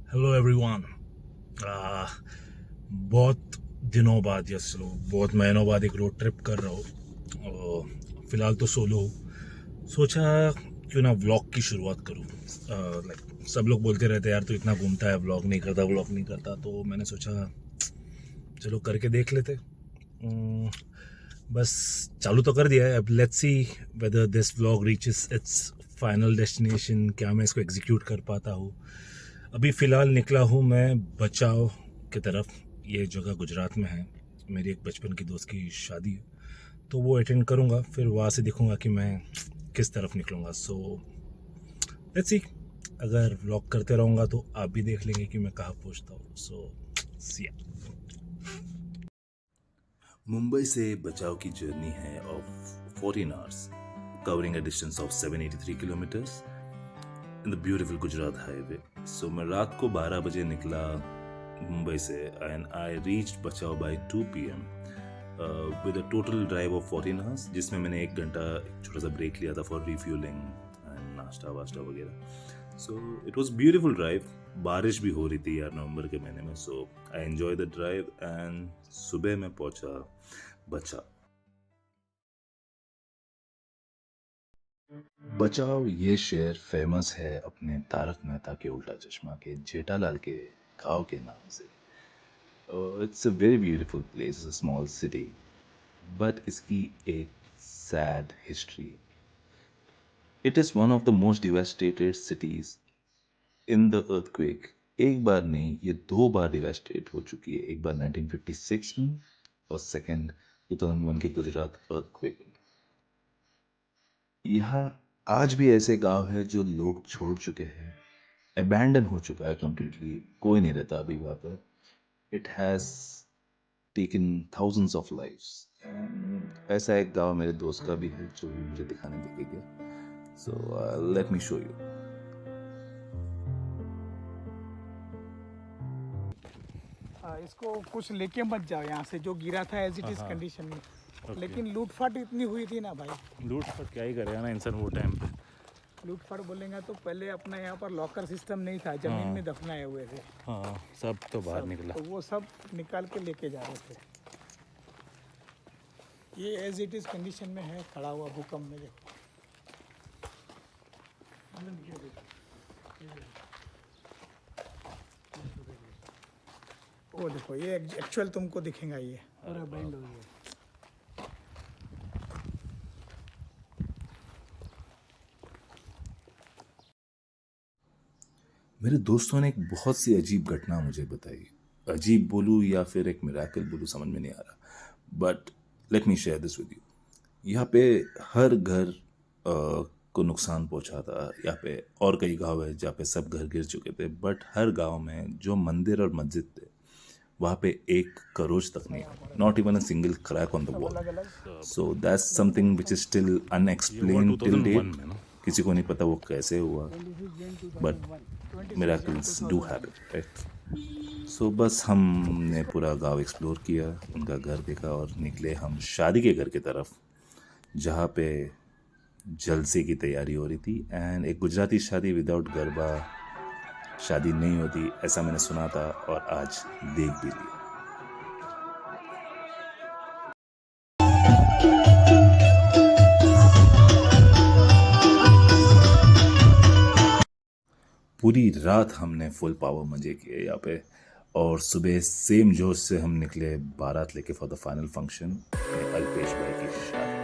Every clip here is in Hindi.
Hello everyone. बहुत दिनों बाद या चलो बहुत महीनों बाद एक रोड ट्रिप कर रहा हूँ। फ़िलहाल तो सोलो हूँ। सोचा क्यों ना व्लॉग की शुरुआत करूँ। लाइक सब लोग बोलते रहते यार तू इतना घूमता है, व्लॉग नहीं करता, तो मैंने सोचा चलो करके देख लेते। बस चालू तो कर दिया है, अब let's see whether this vlog reaches it's final destination, क्या मैं इसको एग्जीक्यूट कर पाता हूँ। अभी फ़िलहाल निकला हूँ मैं बचाव की तरफ। ये जगह गुजरात में है। मेरी एक बचपन की दोस्त की शादी है, तो वो अटेंड करूँगा, फिर वहाँ से देखूँगा कि मैं किस तरफ निकलूँगा। सो लेट्स सी, अगर व्लॉग करते रहूँगा तो आप भी देख लेंगे कि मैं कहाँ पहुँचता हूँ। सो सी। मुंबई से बचाव की जर्नी है of 14 hours, covering a distance of 783 kilometers in the beautiful Gujarat highway. So मैं रात को 12 बजे निकला मुंबई से and I reached Bhachau by 2 PM with a total drive of 14 hours, जिसमें मैंने 1 घंटा एक छोटा सा ब्रेक लिया था फॉर रिफ्यूलिंग एंड नाश्ता वाश्ता वगैरह। So it was beautiful drive. बारिश भी हो रही थी यार नवंबर के महीने में। So I enjoy the drive and सुबह मैं पहुंचा बचाव। बचाव ये शहर फेमस है अपने तारक मेहता के उल्टा चश्मा के जेठालाल के गांव के नाम से। It's a very beautiful place, a small city, but इसकी एक sad history. It is one of the most devastated cities in the earthquake. एक बार नहीं, ये 2 बार डिवास्टेट हो चुकी है। एक बार 1956 में और सेकंड 2001 के गुजरात अर्थक्वेक में। यहाँ आज भी ऐसे गांव है जो लोग छोड़ चुके हैं, अबैंडन हो चुका है कंप्लीटली, कोई नहीं रहता अभी वहाँ पर। It has taken thousands of lives. ऐसा एक गांव मेरे दोस्त का भी है जो मुझे दिखाने लेके गया। So let me show you. इसको कुछ लेके मत जाओ यहाँ से, जो गिरा था एज इट इज कंडीशन में। लेकिन लूटफाट इतनी हुई थी ना भाई। लूटपाट क्या ही करेगा ना इंसान वो टाइम पे। लूटफाट बोलेंगे तो पहले अपना यहाँ पर लॉकर सिस्टम नहीं था, जमीन में दफनाए हुए थे। हाँ, सब तो बाहर सब, निकला। तो वो सब निकाल के लेके जा रहे थे। ये एज इट इज कंडीशन में है, खड़ा हुआ भूकंप में। देखो वो देखो, ये एक्चुअल तुमको दिखेगा, ये पूरा बेंड हो गया। मेरे दोस्तों ने एक बहुत सी अजीब घटना मुझे बताई। अजीब बोलूँ या फिर एक मिराकल बोलूँ समझ में नहीं आ रहा, but let me share this with you. यहाँ पे हर घर को नुकसान पहुंचा था। यहाँ पे और कई गांव है जहाँ पे सब घर गिर चुके थे, बट हर गांव में जो मंदिर और मस्जिद थे वहाँ पे एक करोज तक नहीं, not even a single crack on the wall. So that's something which is still unexplained till date. किसी को नहीं पता वो कैसे हुआ, but miracles do happen, right. So बस हमने पूरा गांव एक्सप्लोर किया, उनका घर देखा और निकले हम शादी के घर की तरफ, जहाँ पे जलसे की तैयारी हो रही थी। एंड एक गुजराती शादी विदाउट गरबा शादी नहीं होती, ऐसा मैंने सुना था और आज देख भी लिया। पूरी रात हमने फुल पावर मजे किए यहाँ पे, और सुबह सेम जोश से हम निकले बारात लेके for the final function, Alpesh भाई की शादी।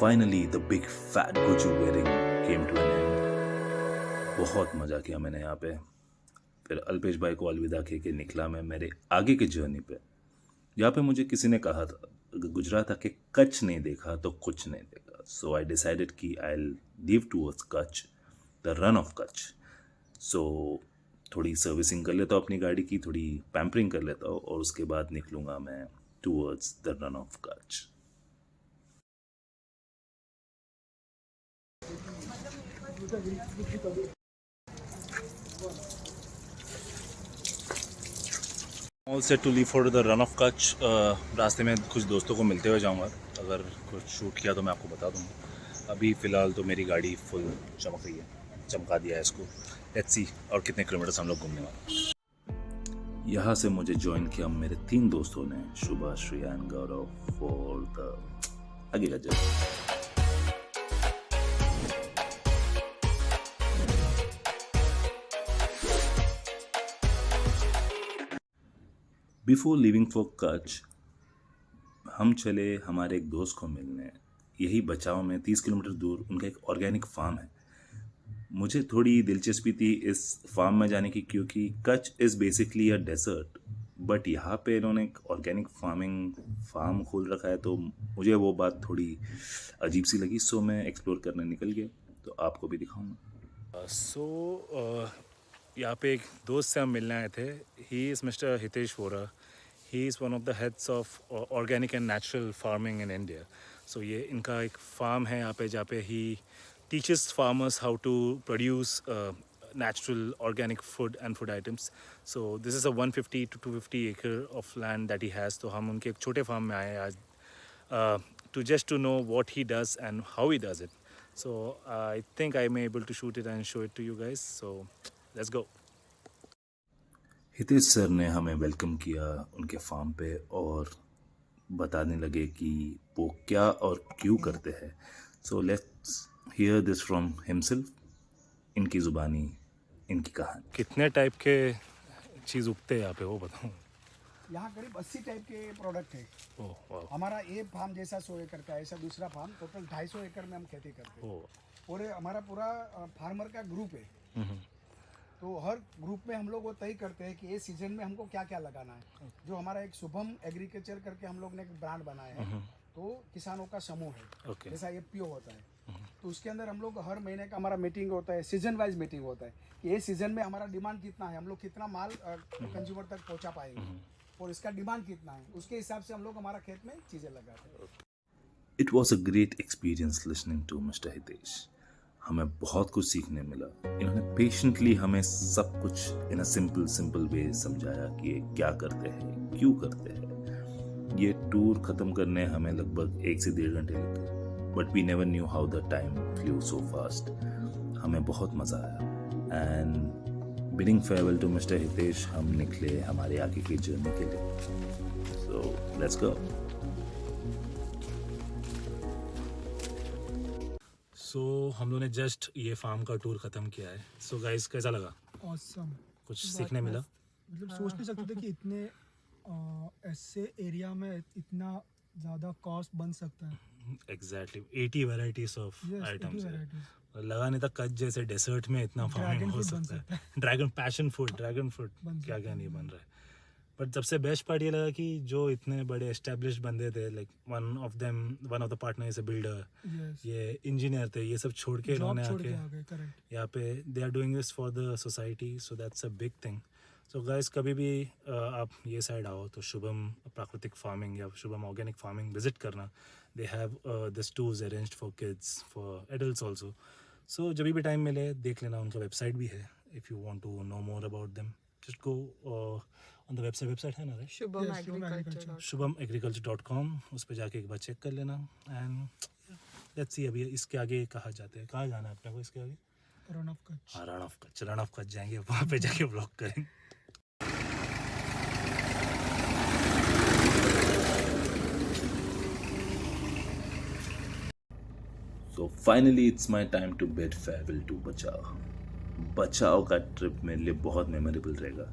Finally the big fat Gujju wedding came to an end. बहुत मज़ा किया मैंने यहाँ पे। फिर अल्पेश भाई को अलविदा कह के निकला मैं मेरे आगे की जर्नी पे। यहाँ पे मुझे किसी ने कहा था, अगर गुजरात आके कच्छ नहीं देखा तो कुछ नहीं देखा। सो आई डिसाइडेड कि I leave towards Kutch, the Rann of Kutch. So थोड़ी सर्विसिंग कर लेता हूँ अपनी गाड़ी की, थोड़ी पैम्परिंग कर लेता हूँ और उसके बाद निकलूँगा मैं towards the Rann of Kutch. All set to leave for the Rann of Kutch. रास्ते में कुछ दोस्तों को मिलते हुए जाऊंगा, अगर कुछ शूट किया तो मैं आपको बता दूंगा। अभी फ़िलहाल तो मेरी गाड़ी फुल चमक रही है, चमका दिया है इसको। लेट्स सी और कितने किलोमीटर्स हम लोग घूमने वाले। यहाँ से मुझे ज्वाइन किया मेरे 3 दोस्तों ने, Shubha, Shreya and Gaurav, for the आगे का journey. Before leaving for Kutch हम चले हमारे एक दोस्त को मिलने। यही बचाव में 30 किलोमीटर दूर उनका एक ऑर्गेनिक फार्म है। मुझे थोड़ी दिलचस्पी थी इस फार्म में जाने की, क्योंकि Kutch is basically a desert, but यहाँ पे इन्होंने एक ऑर्गेनिक फार्म खोल रखा है, तो मुझे वो बात थोड़ी अजीब सी लगी। सो मैं एक्सप्लोर करने निकल गया, तो आपको भी दिखाऊंगा। यहाँ पे एक दोस्त से हम मिलने आए थे। He is mister Hitesh Vora. He is one of the heads of organic and natural farming in India. So ये इनका एक फार्म है यहाँ पे, जहाँ पे ही teaches farmers how to produce natural organic food and food items. So this is a 150 to 250 acre of land that he has. तो हम उनके एक छोटे फार्म में आए आज to know what he does and how he does it. So I think I may able to shoot it and show it to you guys. So let's go. Hitesh sir ने हमें वेलकम किया उनके फार्म पे और बताने लगे कि वो क्या और क्यों करते हैं। So let's hear this from himself, इनकी ज़ुबानी, इनकी कहानी। कितने टाइप के चीज़ उगते हैं यहाँ पे वो बताऊँ? यहाँ करीब 80 टाइप के प्रोडक्ट है। ओह वाह। हमारा ये फार्म जैसा 100 एकड़ का, ऐसा दूसरा फार्म टोटल 250 एकड़ में हम खेती करते हैं। और हमारा पूरा फार्मर का ग्रुप है। तो हर ग्रुप में हम लोग वो तय करते हैं कि ये सीजन में हमको क्या क्या लगाना है। जो हमारा एक शुभम एग्रीकल्चर करके हम लोग ने एक ब्रांड बनाया है, तो किसानों का समूह है, जैसा एफपीओ होता है। तो उसके अंदर हम लोग हर महीने का हमारा मीटिंग होता है, सीजन वाइज मीटिंग होता है कि ये सीजन में हमारा डिमांड कितना है, हम लोग कितना माल कंज्यूमर तक पहुंचा पाएंगे और इसका डिमांड कितना है, उसके हिसाब से हम लोग हमारा खेत में चीज़ें लगाते हैं। It was a great experience listening to mister Hitesh. हमें बहुत कुछ सीखने मिला। इन्होंने पेशेंटली हमें सब कुछ इन अ सिंपल वे समझाया कि ये क्या करते हैं, क्यों करते हैं। ये टूर ख़त्म करने हमें लगभग 1 से 1.5 घंटे लगे, but we never knew how the time flew so fast. हमें बहुत मज़ा आया and bidding farewell to mister Hitesh हम निकले हमारे आगे की जर्नी के लिए। So let's go. सो हम लोगों ने जस्ट ये फार्म का टूर ख़त्म किया है। सो गाइस कैसा लगा? ऑसम। कुछ सीखने मिला? मतलब सोच नहीं सकते थे कि इतने ऐसे एरिया में इतना ज़्यादा कॉस्ट बन सकता है। Exactly 80 varieties of Yes, 80 items है। varieties। लगा नहीं था कच्छ जैसे डेजर्ट में इतना फार्मिंग Dragon हो fruit बन सकता है। Dragon passion fruit, dragon fruit बन क्या सकता क्या है। नहीं बन रहा है। बट सबसे बेस्ट पार्ट ये लगा कि जो इतने बड़े एस्टेब्लिश्ड बंदे थे, like one of the partner is a builder, Yes। ये इंजीनियर थे, ये सब छोड़ के जॉब इन्होंने छोड़ आके के आ गए, करेक्ट। यहाँ पे they are doing this for the society. So that's a big thing. So guys कभी भी आप ये साइड आओ तो शुभम प्राकृतिक फार्मिंग या शुभम ऑर्गेनिक फार्मिंग विजिट करना। They have this tours arranged for kids, for adults also. So जब भी टाइम मिले देख लेना, उनका वेबसाइट भी है। If you want to know more about them just go on the website है ना, right? Shubham Yes, Shubham Agriculture. shubhamagriculture.com। उस पर जाके एक बार चेक कर लेना एंड लेट्स सी अभी इसके आगे कहाँ जाते हैं, कहाँ जाना है अपने को इसके आगे? Run of Kutch. हाँ, रण ऑफ कच्छ जाएंगे, वहाँ पे जाके ब्लॉग करेंगे। So finally it's my time to bid farewell to बचाओ। बचाओ का ट्रिप मेरे लिए बहुत मेमोरेबल रहेगा।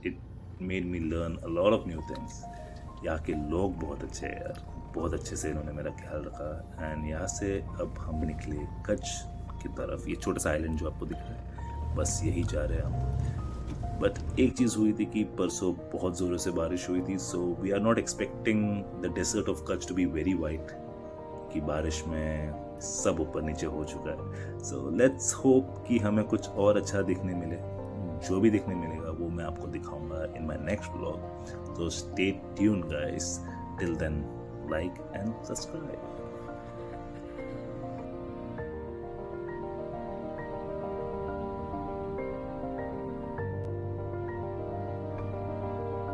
It made me learn a lot of new things। यहाँ के लोग बहुत अच्छे हैं यार। बहुत अच्छे से इन्होंने मेरा ख्याल रखा। एंड यहाँ से अब हम निकले कच्छ की तरफ। ये छोटा सा आइलैंड जो आपको दिख रहा है, बस यही जा रहे हैं हम। बट एक चीज़ हुई थी कि परसों बहुत ज़ोरों से बारिश हुई थी, so we are not expecting the desert of Kutch to be very white, कि बारिश में सब ऊपर नीचे हो चुका है। सो लेट्स होप कि हमें कुछ और अच्छा देखने मिले। जो भी देखने मिलेगा वो मैं आपको दिखाऊंगा in my next vlog. So stay tuned guys. Till then, like and subscribe.